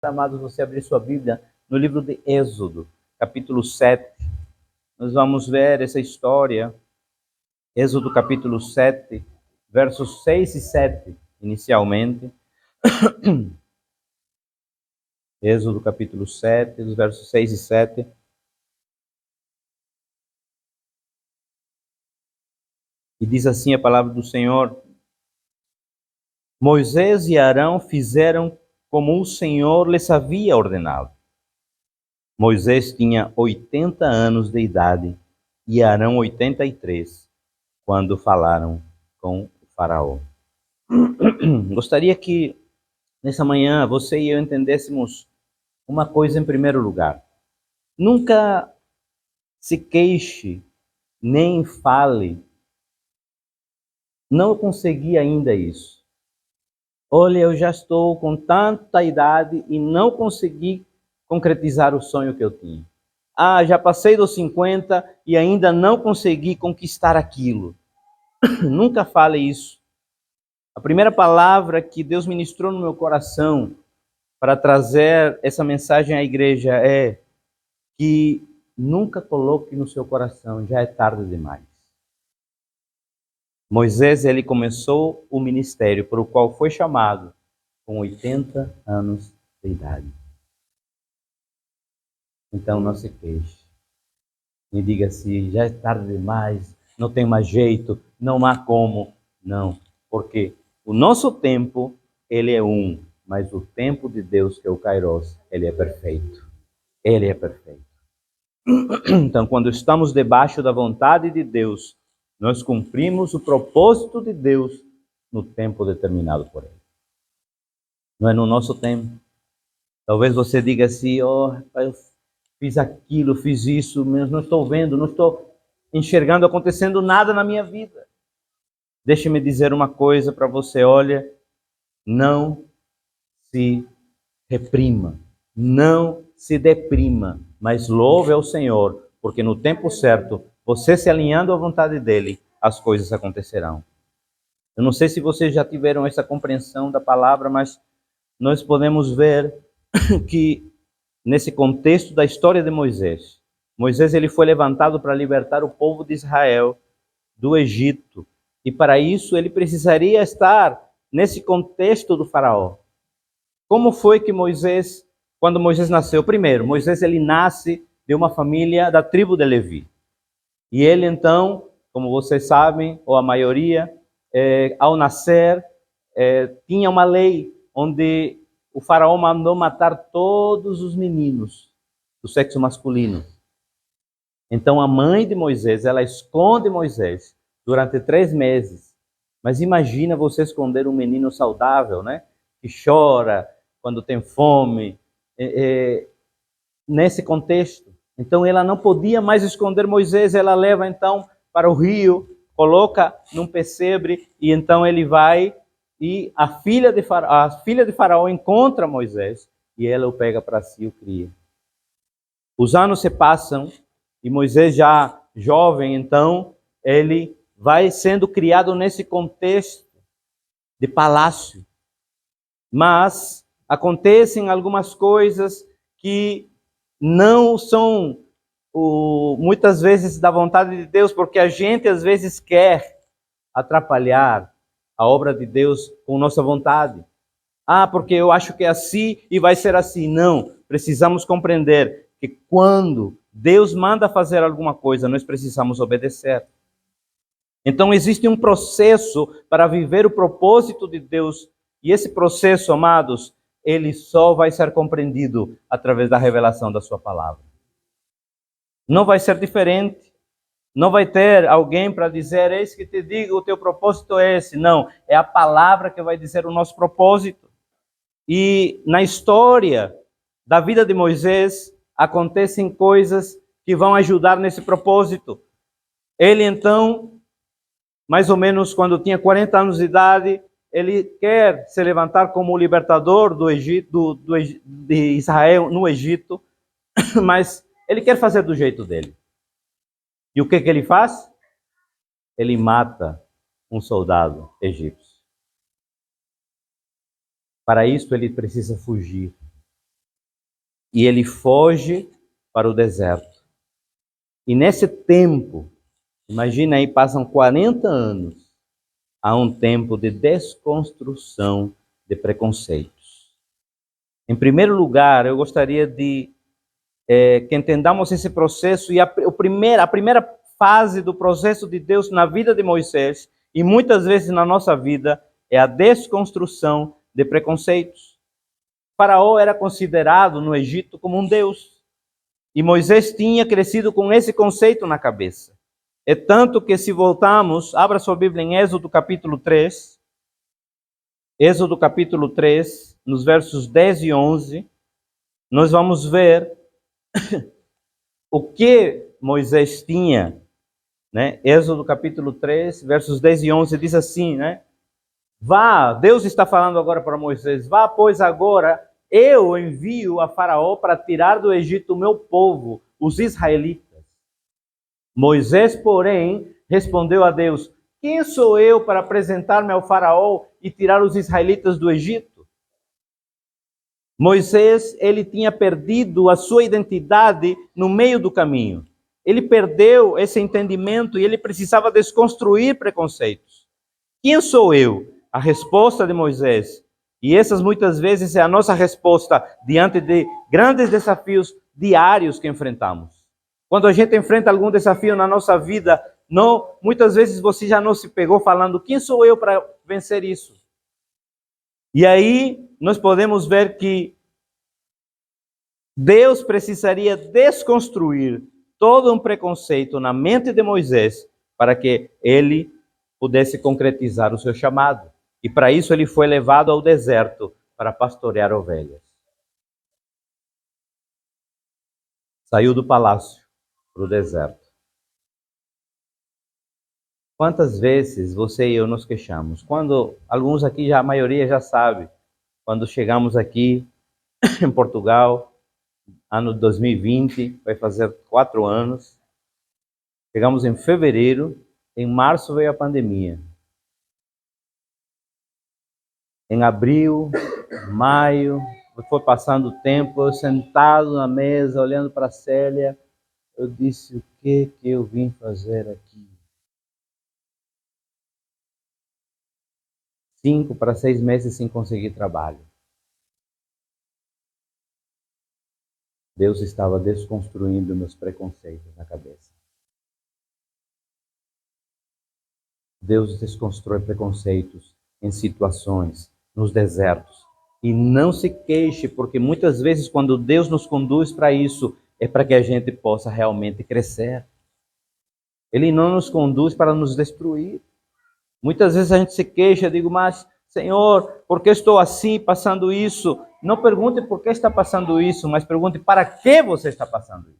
Amados, você abrir sua Bíblia no livro de Êxodo, capítulo 7. Nós vamos ver essa história, Êxodo capítulo 7, versos 6 e 7, inicialmente. Êxodo capítulo 7, os versos 6 e 7. E diz assim a palavra do Senhor: Moisés e Arão fizeram como o Senhor lhes havia ordenado. Moisés tinha 80 anos de idade e Arão 83, quando falaram com o faraó. Gostaria que nessa manhã você e eu entendêssemos uma coisa em primeiro lugar. Nunca se queixe, nem fale. Não consegui ainda isso. Olha, eu já estou com tanta idade e não consegui concretizar o sonho que eu tinha. Ah, já passei dos 50 e ainda não consegui conquistar aquilo. Nunca fale isso. A primeira palavra que Deus ministrou no meu coração para trazer essa mensagem à igreja é que nunca coloque no seu coração, já é tarde demais. Moisés, ele começou o ministério para o qual foi chamado com 80 anos de idade. Então não se queixe. Me diga assim, já é tarde demais, não tem mais jeito, não há como. Não, porque o nosso tempo, ele é um, mas o tempo de Deus, que é o Kairos, ele é perfeito. Ele é perfeito. Então, quando estamos debaixo da vontade de Deus, nós cumprimos o propósito de Deus no tempo determinado por Ele. Não é no nosso tempo. Talvez você diga assim, eu fiz aquilo, fiz isso, mas não estou vendo, não estou enxergando acontecendo nada na minha vida. Deixe-me dizer uma coisa para você, olha, não se reprima, não se deprima, mas louve ao Senhor, porque no tempo certo, você se alinhando à vontade dEle, as coisas acontecerão. Eu não sei se vocês já tiveram essa compreensão da palavra, mas nós podemos ver que nesse contexto da história de Moisés, Moisés ele foi levantado para libertar o povo de Israel do Egito, e para isso ele precisaria estar nesse contexto do faraó. Como foi que Moisés, quando Moisés nasceu? Primeiro, Moisés ele nasce de uma família da tribo de Levi. E ele então, como vocês sabem, ou a maioria, ao nascer, tinha uma lei onde o faraó mandou matar todos os meninos do sexo masculino. Então a mãe de Moisés, ela esconde Moisés durante 3 meses. Mas imagina você esconder um menino saudável, né? Que chora quando tem fome, nesse contexto. Então ela não podia mais esconder Moisés, ela leva então para o rio, coloca num pesebre e então ele vai e a filha de Faraó encontra Moisés e ela o pega para si e o cria. Os anos se passam e Moisés já jovem, então ele vai sendo criado nesse contexto de palácio. Mas acontecem algumas coisas que não são muitas vezes da vontade de Deus, porque a gente às vezes quer atrapalhar a obra de Deus com nossa vontade. Ah, porque eu acho que é assim e vai ser assim. Não, precisamos compreender que quando Deus manda fazer alguma coisa, nós precisamos obedecer. Então existe um processo para viver o propósito de Deus, e esse processo, amados, ele só vai ser compreendido através da revelação da sua palavra. Não vai ser diferente. Não vai ter alguém para dizer, eis que te digo, o teu propósito é esse. Não, é a palavra que vai dizer o nosso propósito. E na história da vida de Moisés, acontecem coisas que vão ajudar nesse propósito. Ele então, mais ou menos quando tinha 40 anos de idade, ele quer se levantar como o libertador do Egito, de Israel no Egito, mas ele quer fazer do jeito dele. E o que ele faz? Ele mata um soldado egípcio. Para isso ele precisa fugir. e ele foge para o deserto. E nesse tempo, imagina aí, passam 40 anos, há um tempo de desconstrução de preconceitos. Em primeiro lugar, eu gostaria de que entendamos esse processo, e a primeira fase do processo de Deus na vida de Moisés, e muitas vezes na nossa vida, é a desconstrução de preconceitos. Faraó era considerado no Egito como um deus, e Moisés tinha crescido com esse conceito na cabeça. É tanto que, se voltarmos, abra sua Bíblia em Êxodo capítulo 3, Êxodo capítulo 3, nos versos 10 e 11, nós vamos ver o que Moisés tinha, né? Êxodo capítulo 3, versos 10 e 11, diz assim, né? Vá, Deus está falando agora para Moisés, vá, pois agora eu envio a Faraó para tirar do Egito o meu povo, os israelitas. Moisés, porém, respondeu a Deus, quem sou eu para apresentar-me ao Faraó e tirar os israelitas do Egito? Moisés, ele tinha perdido a sua identidade no meio do caminho. Ele perdeu esse entendimento e ele precisava desconstruir preconceitos. Quem sou eu? A resposta de Moisés, e essas muitas vezes é a nossa resposta diante de grandes desafios diários que enfrentamos. Quando a gente enfrenta algum desafio na nossa vida, muitas vezes você já não se pegou falando, quem sou eu para vencer isso? E aí nós podemos ver que Deus precisaria desconstruir todo um preconceito na mente de Moisés para que ele pudesse concretizar o seu chamado. E para isso ele foi levado ao deserto para pastorear ovelhas. Saiu do palácio para o deserto. Quantas vezes você e eu nos queixamos? Quando alguns aqui, a maioria já sabe, quando chegamos aqui em Portugal, ano 2020, vai fazer 4 anos, chegamos em fevereiro, em março veio a pandemia. Em abril, maio, foi passando o tempo, eu sentado na mesa, olhando para a Célia, eu disse, o que eu vim fazer aqui? 5 para 6 meses sem conseguir trabalho. Deus estava desconstruindo meus preconceitos na cabeça. Deus desconstrói preconceitos em situações, nos desertos. E não se queixe, porque muitas vezes quando Deus nos conduz para isso, é para que a gente possa realmente crescer. Ele não nos conduz para nos destruir. Muitas vezes a gente se queixa, digo, mas Senhor, por que estou assim, passando isso? Não pergunte por que está passando isso, mas pergunte para que você está passando isso.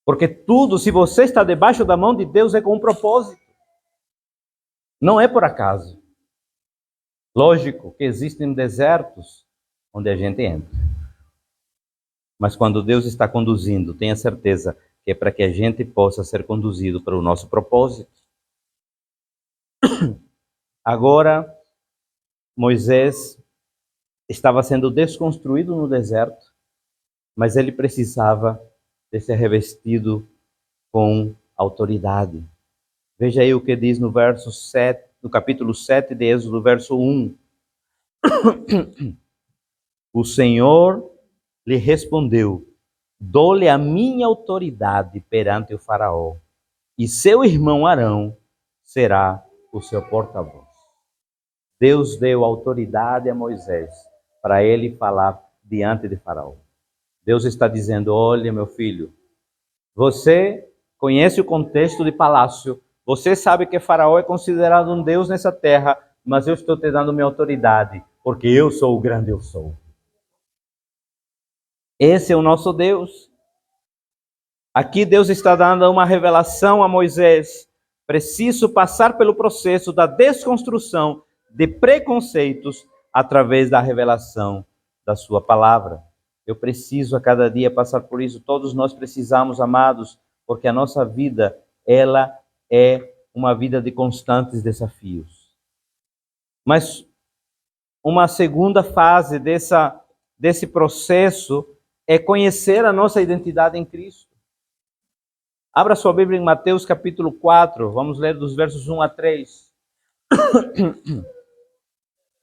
Porque tudo, se você está debaixo da mão de Deus, é com um propósito. Não é por acaso. Lógico que existem desertos onde a gente entra. Mas quando Deus está conduzindo, tenha certeza que é para que a gente possa ser conduzido para o nosso propósito. Agora, Moisés estava sendo desconstruído no deserto, mas ele precisava de ser revestido com autoridade. Veja aí o que diz no verso 7, no capítulo 7 de Êxodo, verso 1. O Senhor lhe respondeu, dou-lhe a minha autoridade perante o faraó, e seu irmão Arão será o seu porta-voz. Deus deu autoridade a Moisés para ele falar diante de faraó. Deus está dizendo, olha meu filho, você conhece o contexto de palácio, você sabe que faraó é considerado um Deus nessa terra, mas eu estou te dando minha autoridade, porque eu sou o grande eu sou. Esse é o nosso Deus. Aqui Deus está dando uma revelação a Moisés. Preciso passar pelo processo da desconstrução de preconceitos através da revelação da sua palavra. Eu preciso a cada dia passar por isso. Todos nós precisamos, amados, porque a nossa vida, ela é uma vida de constantes desafios. Mas uma segunda fase desse processo é conhecer a nossa identidade em Cristo. Abra sua Bíblia em Mateus capítulo 4, vamos ler dos versos 1 a 3.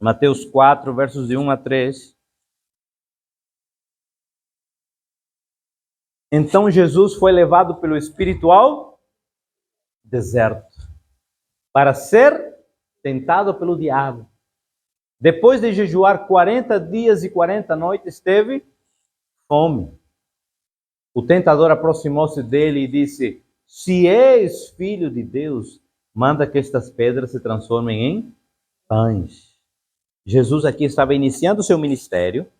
Mateus 4, versos de 1 a 3. Então Jesus foi levado pelo Espírito ao deserto para ser tentado pelo diabo. Depois de jejuar 40 dias e 40 noites, teve fome. O tentador aproximou-se dele e disse: se és filho de Deus, manda que estas pedras se transformem em pães. Jesus aqui estava iniciando o seu ministério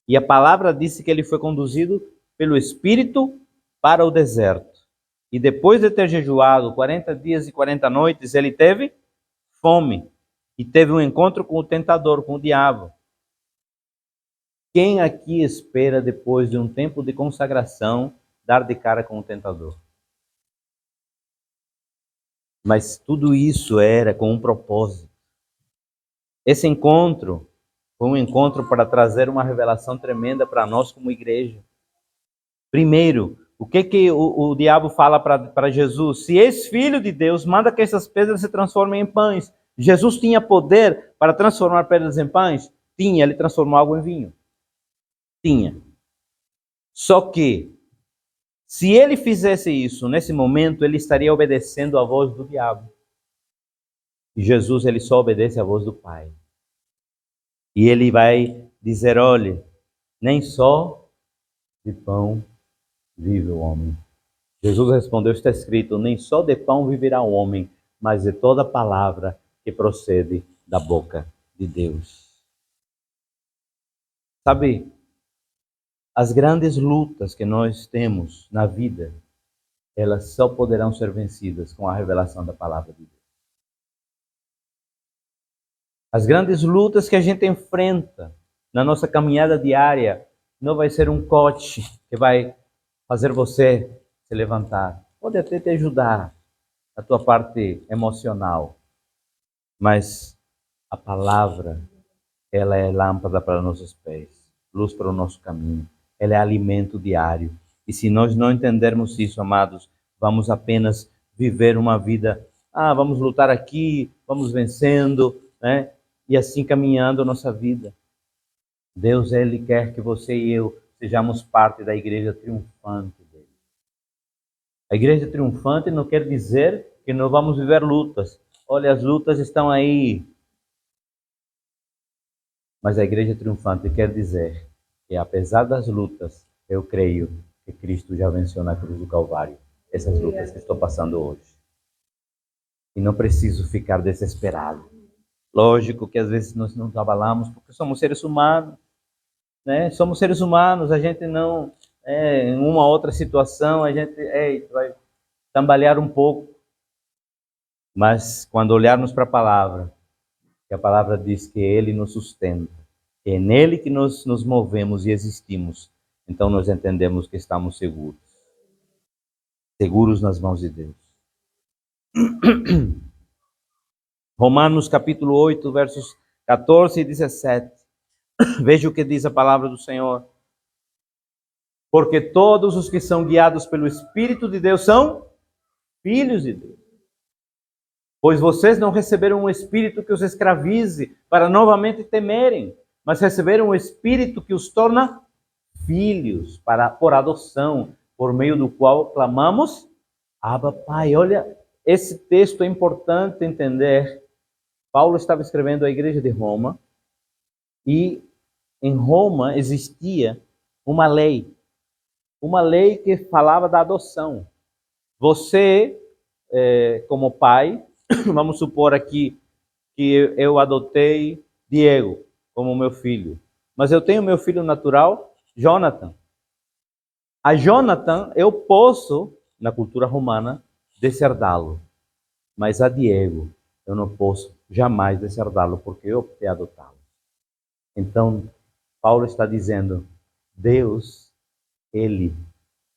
e a palavra disse que ele foi conduzido pelo Espírito para o deserto. E depois de ter jejuado 40 dias e 40 noites, ele teve fome e teve um encontro com o tentador, com o diabo. Quem aqui espera, depois de um tempo de consagração, dar de cara com o tentador? Mas tudo isso era com um propósito. Esse encontro foi um encontro para trazer uma revelação tremenda para nós como igreja. Primeiro, o que o diabo fala para Jesus? Se és filho de Deus, manda que essas pedras se transformem em pães. Jesus tinha poder para transformar pedras em pães? Tinha, ele transformou água em vinho. Tinha. Só que, se ele fizesse isso nesse momento, ele estaria obedecendo à voz do diabo. E Jesus, ele só obedece à voz do Pai. E ele vai dizer: olha, nem só de pão vive o homem. Jesus respondeu: está escrito, nem só de pão viverá o homem, mas de toda palavra que procede da boca de Deus. Sabe, as grandes lutas que nós temos na vida, elas só poderão ser vencidas com a revelação da palavra de Deus. As grandes lutas que a gente enfrenta na nossa caminhada diária, não vai ser um coach que vai fazer você se levantar. Pode até te ajudar a tua parte emocional, mas a palavra, ela é lâmpada para nossos pés, luz para o nosso caminho. Ela é alimento diário. E se nós não entendermos isso, amados, vamos apenas viver uma vida, vamos lutar aqui, vamos vencendo, né? E assim caminhando a nossa vida. Deus, Ele quer que você e eu sejamos parte da igreja triunfante dele. A igreja triunfante não quer dizer que não vamos viver lutas. Olha, as lutas estão aí. Mas a igreja triunfante quer dizer que, apesar das lutas, eu creio que Cristo já venceu na cruz do Calvário essas lutas que estou passando hoje. E não preciso ficar desesperado. Lógico que às vezes nós nos abalamos porque somos seres humanos, né? Somos seres humanos, a gente não, em uma outra situação, a gente vai tambalear um pouco. Mas quando olharmos para a palavra, que a palavra diz que Ele nos sustenta, que é nele que nós nos movemos e existimos, então nós entendemos que estamos seguros. Seguros nas mãos de Deus. Romanos capítulo 8, versos 14 e 17. Veja o que diz a palavra do Senhor. Porque todos os que são guiados pelo Espírito de Deus são filhos de Deus. Pois vocês não receberam um espírito que os escravize para novamente temerem, mas receberam um espírito que os torna filhos por adoção, por meio do qual clamamos: Abba, Pai. Olha, esse texto é importante entender. Paulo estava escrevendo à igreja de Roma e em Roma existia uma lei que falava da adoção. Você, como pai, vamos supor aqui que eu adotei Diego como meu filho, mas eu tenho meu filho natural, Jonathan. A Jonathan, eu posso, na cultura romana, deserdá-lo, mas a Diego, eu não posso jamais deserdá-lo, porque eu optei adotá-lo. Então, Paulo está dizendo, Deus, Ele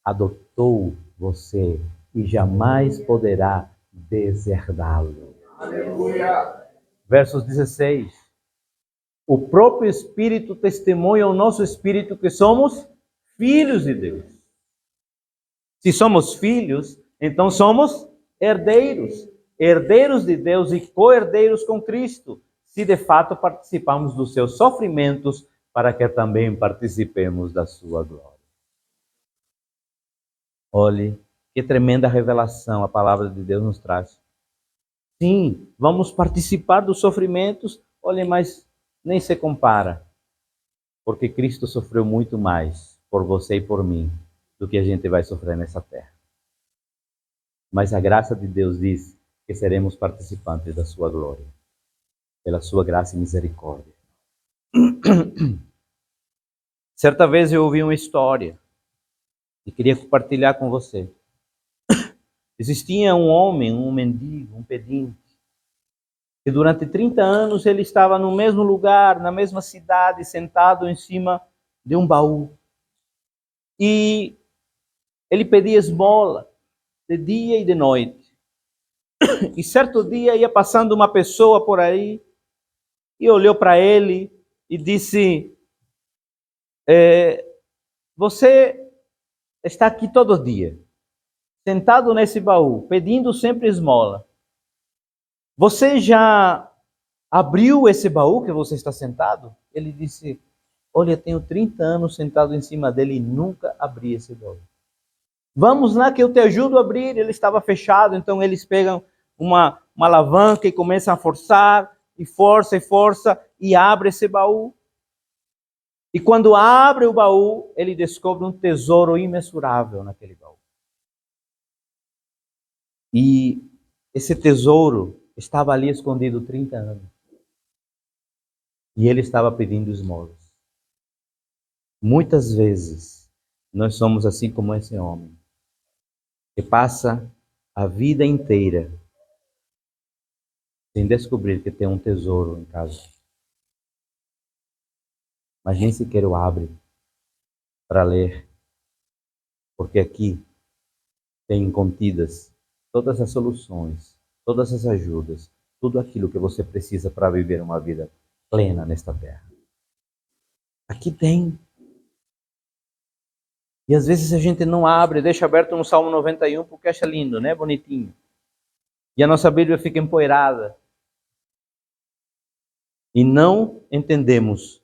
adotou você e jamais poderá deserdá-lo. Aleluia! Versos 16. O próprio Espírito testemunha ao nosso espírito que somos filhos de Deus. Se somos filhos, então somos herdeiros. Herdeiros de Deus e co-herdeiros com Cristo, se de fato participamos dos seus sofrimentos, para que também participemos da sua glória. Olhe, que tremenda revelação a palavra de Deus nos traz. Sim, vamos participar dos sofrimentos, olhe, mas nem se compara, porque Cristo sofreu muito mais por você e por mim do que a gente vai sofrer nessa terra. Mas a graça de Deus diz que seremos participantes da sua glória, pela sua graça e misericórdia. Certa vez eu ouvi uma história e queria compartilhar com você. Existia um homem, um mendigo, um pedinte, que durante 30 anos ele estava no mesmo lugar, na mesma cidade, sentado em cima de um baú. E ele pedia esmola de dia e de noite. E certo dia ia passando uma pessoa por aí e olhou para ele e disse: você está aqui todo dia, sentado nesse baú, pedindo sempre esmola. Você já abriu esse baú que você está sentado? Ele disse: olha, tenho 30 anos sentado em cima dele e nunca abri esse baú. Vamos lá que eu te ajudo a abrir. Ele estava fechado, então eles pegam uma alavanca e começam a forçar, e força, e abre esse baú. E quando abre o baú, ele descobre um tesouro imensurável naquele baú. E esse tesouro estava ali escondido 30 anos. E ele estava pedindo esmolas. Muitas vezes, nós somos assim como esse homem, que passa a vida inteira sem descobrir que tem um tesouro em casa. Mas nem sequer o abre para ler. Porque aqui tem contidas todas as soluções, todas as ajudas, tudo aquilo que você precisa para viver uma vida plena nesta terra. Aqui tem. E às vezes a gente não abre, deixa aberto no Salmo 91 porque acha lindo, né? Bonitinho. E a nossa Bíblia fica empoeirada. E não entendemos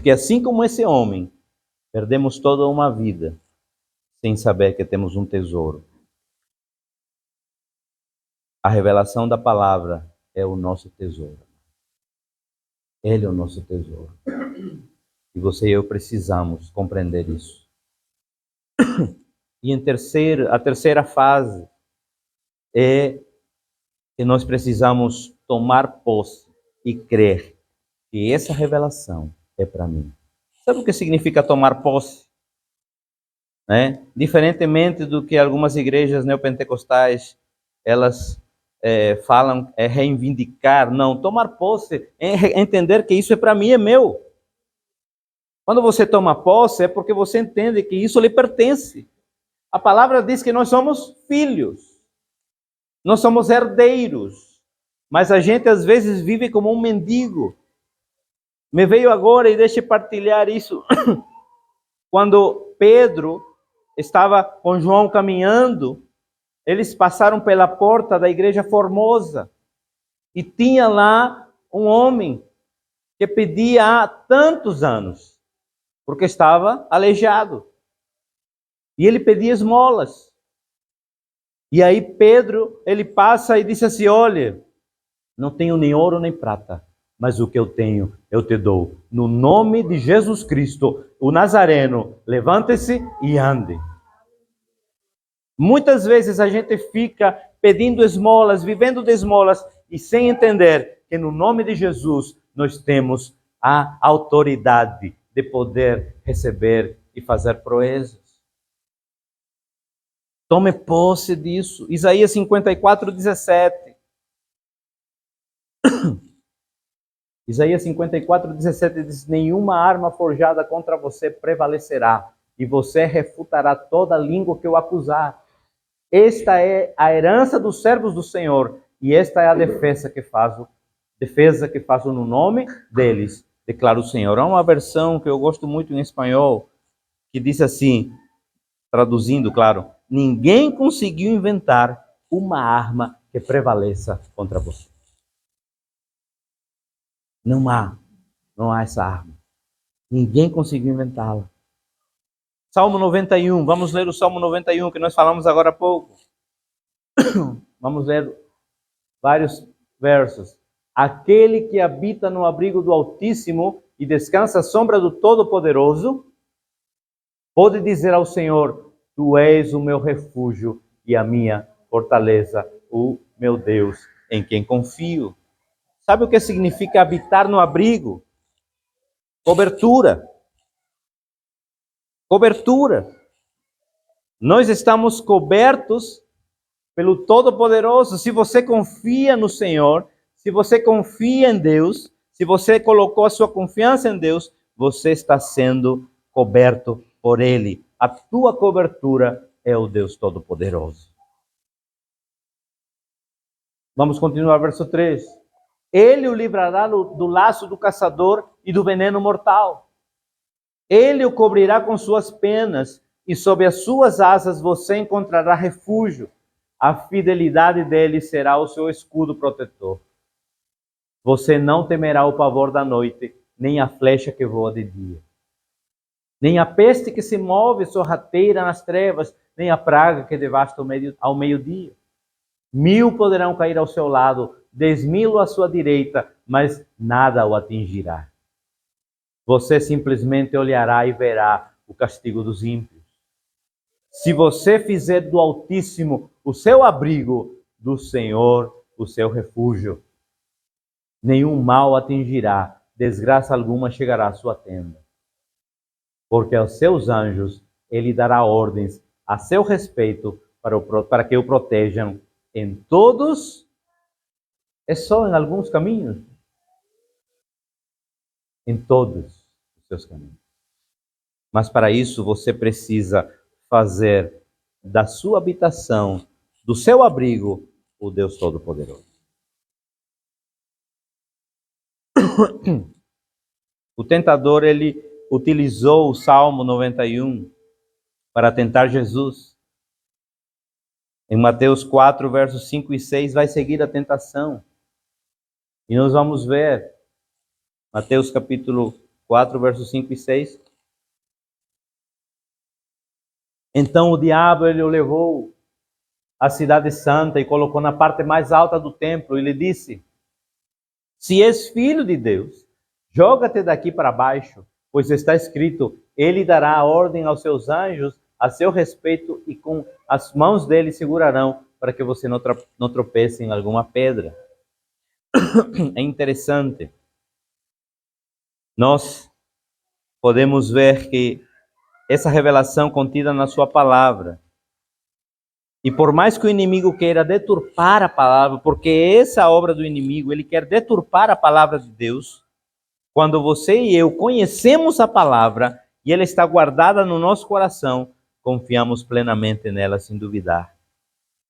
que assim como esse homem, perdemos toda uma vida sem saber que temos um tesouro. A revelação da palavra é o nosso tesouro. Ele é o nosso tesouro. E você e eu precisamos compreender isso. E a terceira fase é que nós precisamos tomar posse e crer que essa revelação é para mim. Sabe o que significa tomar posse? Diferentemente do que algumas igrejas neopentecostais elas falam, é reivindicar. Não, tomar posse é entender que isso é para mim, é meu. Quando você toma posse é porque você entende que isso lhe pertence. A palavra diz que nós somos filhos, nós somos herdeiros, mas a gente às vezes vive como um mendigo. Me veio agora, e deixe partilhar isso, quando Pedro estava com João caminhando, eles passaram pela porta da igreja Formosa, e tinha lá um homem que pedia há tantos anos, porque estava aleijado. E ele pedia esmolas. E aí Pedro, ele passa e disse assim: olha, não tenho nem ouro nem prata, mas o que eu tenho, eu te dou. No nome de Jesus Cristo, o Nazareno, levante-se e ande. Muitas vezes a gente fica pedindo esmolas, vivendo de esmolas, e sem entender que no nome de Jesus nós temos a autoridade de poder receber e fazer proezas. Tome posse disso. Isaías 54, 17. Isaías 54, 17 diz: nenhuma arma forjada contra você prevalecerá, e você refutará toda língua que o acusar. Esta é a herança dos servos do Senhor, e esta é a defesa que faço no nome deles, declara o Senhor. Há uma versão que eu gosto muito em espanhol, que diz assim, traduzindo, claro: ninguém conseguiu inventar uma arma que prevaleça contra você. Não há essa arma. Ninguém conseguiu inventá-la. Salmo 91, vamos ler o Salmo 91, que nós falamos agora há pouco. Vamos ler vários versos. Aquele que habita no abrigo do Altíssimo e descansa à sombra do Todo-Poderoso, pode dizer ao Senhor: Tu és o meu refúgio e a minha fortaleza, o meu Deus, em quem confio. Sabe o que significa habitar no abrigo? Cobertura. Cobertura. Nós estamos cobertos pelo Todo-Poderoso. Se você confia no Senhor, se você confia em Deus, se você colocou a sua confiança em Deus, você está sendo coberto por Ele. A tua cobertura é o Deus Todo-Poderoso. Vamos continuar, verso 3. Ele o livrará do laço do caçador e do veneno mortal. Ele o cobrirá com suas penas e sob as suas asas você encontrará refúgio. A fidelidade dele será o seu escudo protetor. Você não temerá o pavor da noite, nem a flecha que voa de dia, nem a peste que se move sorrateira nas trevas, nem a praga que devasta ao meio-dia. 1000 poderão cair ao seu lado, 10.000 à sua direita, mas nada o atingirá. Você simplesmente olhará e verá o castigo dos ímpios. Se você fizer do Altíssimo o seu abrigo, do Senhor o seu refúgio, nenhum mal atingirá, desgraça alguma chegará à sua tenda. Porque aos seus anjos ele dará ordens a seu respeito para que o protejam em todos, é só em alguns caminhos? Em todos os seus caminhos. Mas para isso você precisa fazer da sua habitação, do seu abrigo, o Deus Todo-Poderoso. O tentador, ele utilizou o Salmo 91 para tentar Jesus. Em Mateus 4, versos 5 e 6, vai seguir a tentação. E nós vamos ver, Mateus capítulo 4, versos 5 e 6. Então o diabo, ele o levou à cidade santa e colocou na parte mais alta do templo e lhe disse: se és filho de Deus, joga-te daqui para baixo, pois está escrito: ele dará a ordem aos seus anjos a seu respeito e com as mãos dele segurarão para que você não tropece em alguma pedra. É interessante. Nós podemos ver que essa revelação contida na sua palavra, e por mais que o inimigo queira deturpar a palavra, porque essa é a obra do inimigo, ele quer deturpar a palavra de Deus. Quando você e eu conhecemos a palavra e ela está guardada no nosso coração, confiamos plenamente nela sem duvidar.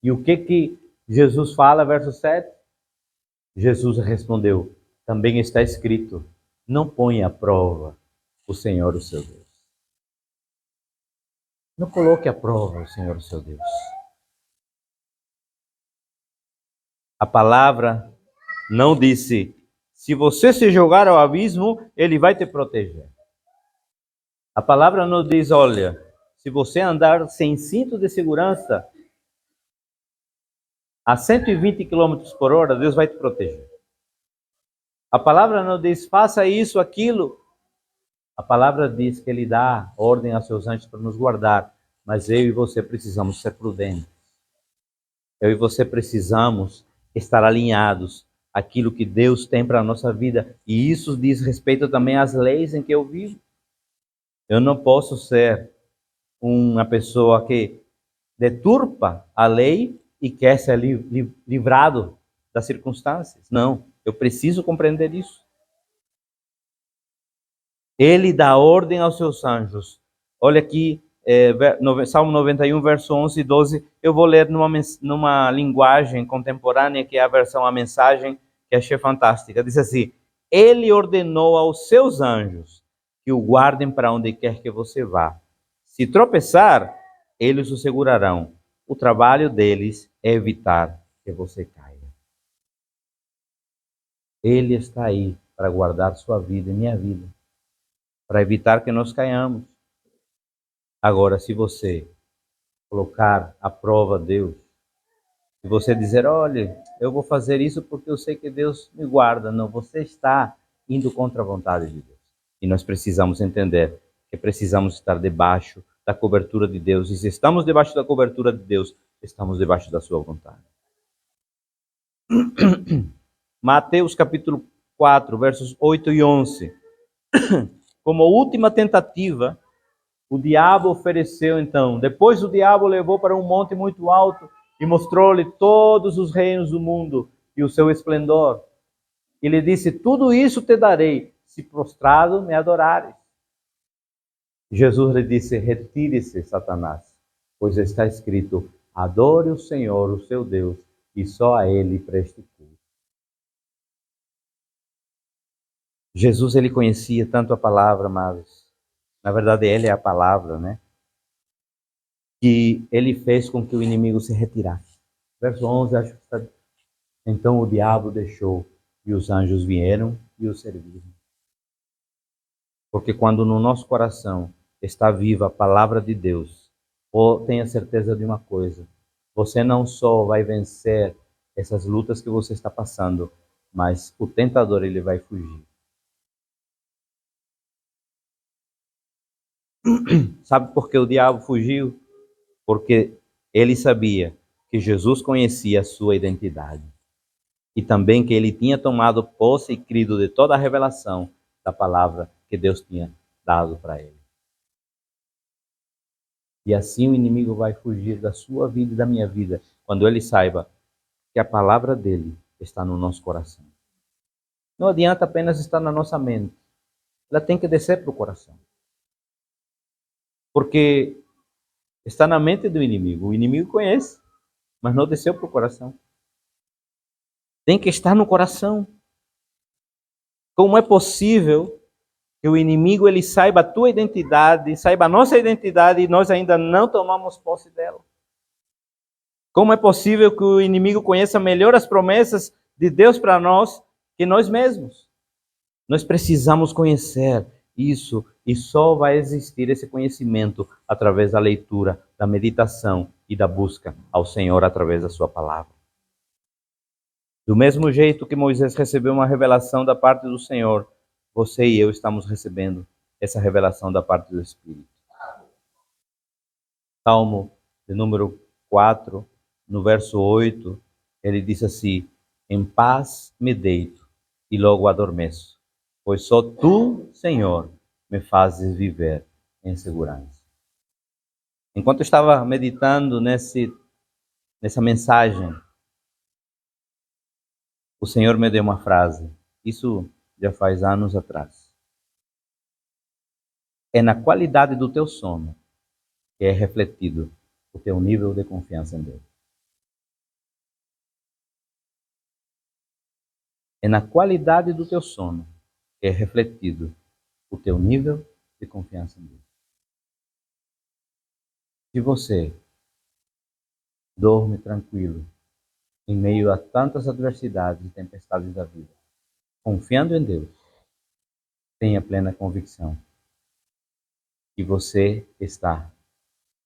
E o que Jesus fala, verso 7? Jesus respondeu: também está escrito: não ponha à prova o Senhor, o seu Deus. Não coloque à prova o Senhor, o seu Deus. A palavra não disse: se você se jogar ao abismo, ele vai te proteger. A palavra não diz: olha, se você andar sem cinto de segurança a 120 km por hora, Deus vai te proteger. A palavra não diz: faça isso, aquilo. A palavra diz que ele dá ordem aos seus anjos para nos guardar, mas eu e você precisamos ser prudentes. Eu e você precisamos estar alinhados àquilo que Deus tem para a nossa vida, e isso diz respeito também às leis em que eu vivo. Eu não posso ser uma pessoa que deturpa a lei e quer ser livrado das circunstâncias. Não, eu preciso compreender isso. Ele dá ordem aos seus anjos. Olha aqui, Salmo 91, verso 11 e 12. Eu vou ler numa linguagem contemporânea, que é a versão A Mensagem, que achei fantástica. Diz assim: Ele ordenou aos seus anjos que o guardem para onde quer que você vá. Se tropeçar, eles o segurarão. O trabalho deles é evitar que você caia. Ele está aí para guardar sua vida e minha vida, para evitar que nós caiamos. Agora, se você colocar à prova Deus, se você dizer, olha, eu vou fazer isso porque eu sei que Deus me guarda. Não, você está indo contra a vontade de Deus. E nós precisamos entender que precisamos estar debaixo da cobertura de Deus. E se estamos debaixo da cobertura de Deus, estamos debaixo da sua vontade. Mateus capítulo 4, versos 8 e 11. Como última tentativa, o diabo ofereceu então. Depois o diabo levou para um monte muito alto e mostrou-lhe todos os reinos do mundo e o seu esplendor. E lhe disse, tudo isso te darei, se prostrado me adorares. Jesus lhe disse, retire-se, Satanás, pois está escrito, adore o Senhor, o seu Deus, e só a ele preste culto. Jesus, ele conhecia tanto a palavra, mas na verdade ele é a palavra, né? Que ele fez com que o inimigo se retirasse. Verso 11, acho que está... Então o diabo deixou e os anjos vieram e o serviram. Porque quando no nosso coração está viva a palavra de Deus, tenha certeza de uma coisa, você não só vai vencer essas lutas que você está passando, mas o tentador ele vai fugir. Sabe por que o diabo fugiu? Porque ele sabia que Jesus conhecia a sua identidade. E também que ele tinha tomado posse e crido de toda a revelação da palavra que Deus tinha dado para ele. E assim o inimigo vai fugir da sua vida e da minha vida, quando ele saiba que a palavra dele está no nosso coração. Não adianta apenas estar na nossa mente. Ela tem que descer para o coração. Porque está na mente do inimigo. O inimigo conhece, mas não desceu para o coração. Tem que estar no coração. Como é possível que o inimigo ele saiba a tua identidade, saiba a nossa identidade e nós ainda não tomamos posse dela? Como é possível que o inimigo conheça melhor as promessas de Deus para nós que nós mesmos? Nós precisamos conhecer isso e só vai existir esse conhecimento através da leitura, da meditação e da busca ao Senhor através da sua palavra. Do mesmo jeito que Moisés recebeu uma revelação da parte do Senhor, você e eu estamos recebendo essa revelação da parte do Espírito. Salmo de número 4, no verso 8, ele diz assim, em paz me deito e logo adormeço, pois só tu, Senhor, me fazes viver em segurança. Enquanto eu estava meditando nessa mensagem, o Senhor me deu uma frase, isso já faz anos atrás. É na qualidade do teu sono que é refletido o teu nível de confiança em Deus. É na qualidade do teu sono que é refletido o teu nível de confiança em Deus. Se você dorme tranquilo em meio a tantas adversidades e tempestades da vida, confiando em Deus, tenha plena convicção que você está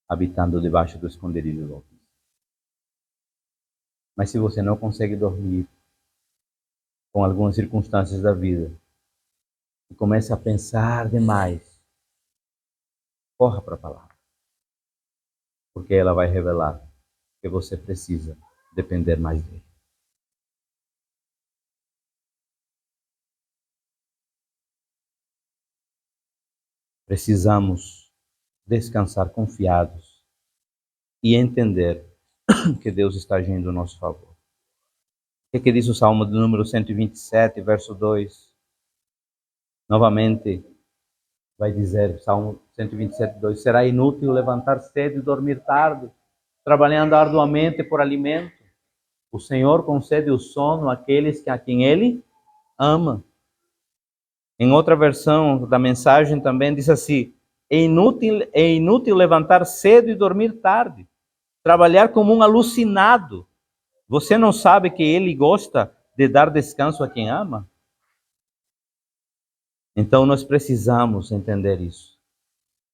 habitando debaixo do esconderijo do Altíssimo. Mas se você não consegue dormir com algumas circunstâncias da vida e começa a pensar demais, corra para a palavra, porque ela vai revelar que você precisa depender mais dele. Precisamos descansar confiados e entender que Deus está agindo a nosso favor. O que diz o Salmo de número 127, verso 2? Novamente vai dizer, Salmo 127, 2, será inútil levantar cedo e dormir tarde, trabalhando arduamente por alimento. O Senhor concede o sono àqueles a quem Ele ama. Em outra versão da mensagem também diz assim: é inútil levantar cedo e dormir tarde, trabalhar como um alucinado. Você não sabe que ele gosta de dar descanso a quem ama? Então nós precisamos entender isso.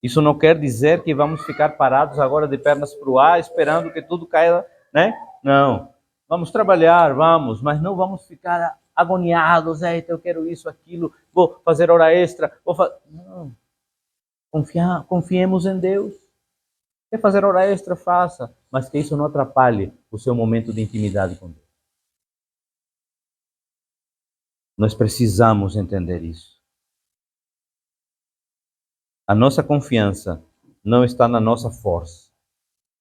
Isso não quer dizer que vamos ficar parados agora de pernas para o ar, esperando que tudo caia, né? Não. Vamos trabalhar, vamos, mas não vamos ficar agoniados. Eita, eu quero isso, aquilo, vou fazer hora extra. Não. Confiemos em Deus. Quer fazer hora extra, faça, mas que isso não atrapalhe o seu momento de intimidade com Deus. Nós precisamos entender isso. A nossa confiança não está na nossa força,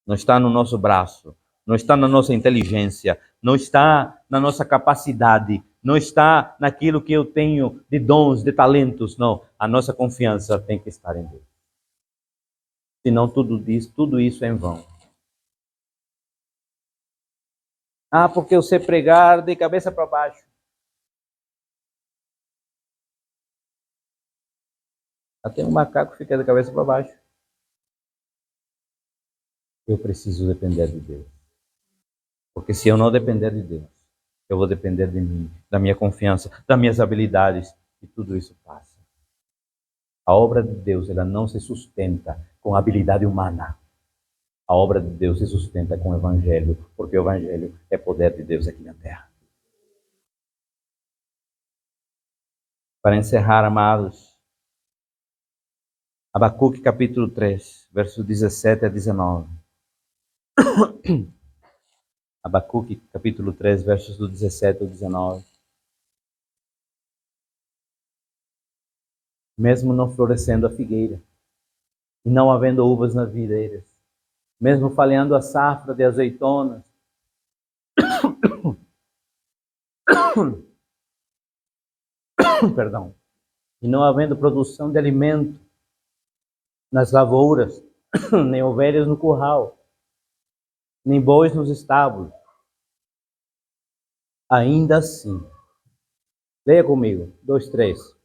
não está no nosso braço, não está na nossa inteligência, não está na nossa capacidade, não está naquilo que eu tenho de dons, de talentos, não. A nossa confiança tem que estar em Deus. Senão tudo isso é em vão. Ah, porque eu sei pregar de cabeça para baixo. Até um macaco fica de cabeça para baixo. Eu preciso depender de Deus. Porque se eu não depender de Deus, eu vou depender de mim, da minha confiança, das minhas habilidades, e tudo isso passa. A obra de Deus, ela não se sustenta com habilidade humana. A obra de Deus se sustenta com o Evangelho, porque o Evangelho é poder de Deus aqui na terra. Para encerrar, amados, Abacuque capítulo 3, versos 17 a 19. Abacuque capítulo 3, versos do 17 ao 19. Mesmo não florescendo a figueira, e não havendo uvas nas videiras, mesmo falhando a safra de azeitonas, perdão, e não havendo produção de alimento nas lavouras, nem ovelhas no curral, nem bois nos estábulos, ainda assim, leia comigo, 2, 3.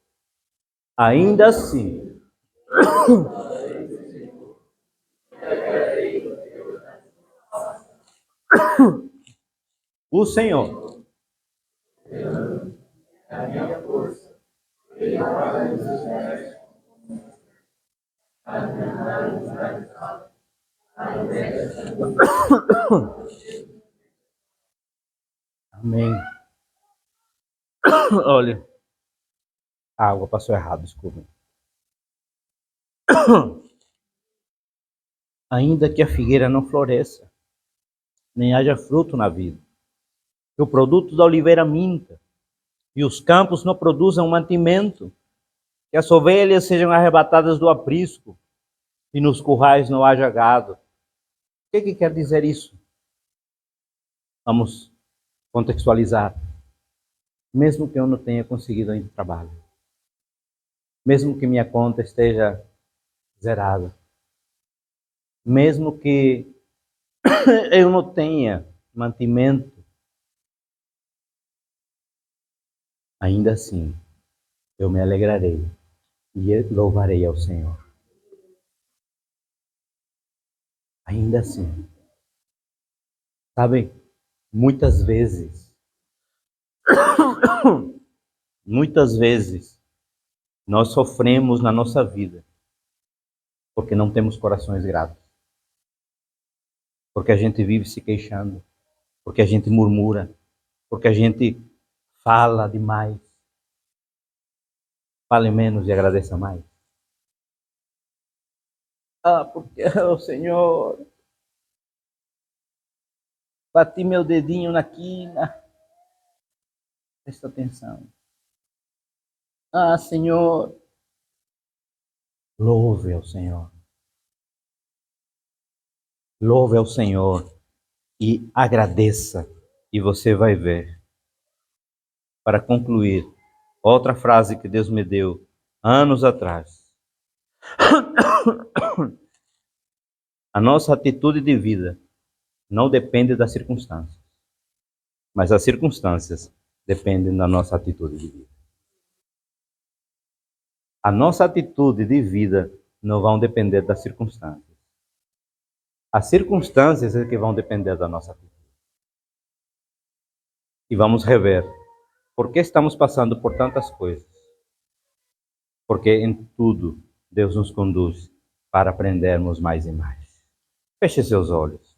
Ainda assim, o Senhor Amém. Olha, a água passou errado, desculpa. Ainda que a figueira não floresça, nem haja fruto na vida, que o produto da oliveira minta, e os campos não produzam mantimento, que as ovelhas sejam arrebatadas do aprisco, e nos currais não haja gado. O que quer dizer isso? Vamos contextualizar. Mesmo que eu não tenha conseguido ainda trabalho, mesmo que minha conta esteja zerada, mesmo que eu não tenha mantimento, ainda assim eu me alegrarei e louvarei ao Senhor. Ainda assim. Sabe, muitas vezes, nós sofremos na nossa vida porque não temos corações gratos. Porque a gente vive se queixando, porque a gente murmura, porque a gente fala demais. Fale menos e agradeça mais. Ah, porque o Senhor, bati meu dedinho na quina. Presta atenção. Ah, Senhor, louve ao Senhor. Louve ao Senhor e agradeça, e você vai ver. Para concluir, outra frase que Deus me deu anos atrás. A nossa atitude de vida não depende das circunstâncias, mas as circunstâncias dependem da nossa atitude de vida. A nossa atitude de vida não vão depender das circunstâncias. As circunstâncias é que vão depender da nossa atitude. E vamos rever por que estamos passando por tantas coisas. Porque em tudo Deus nos conduz para aprendermos mais e mais. Feche seus olhos.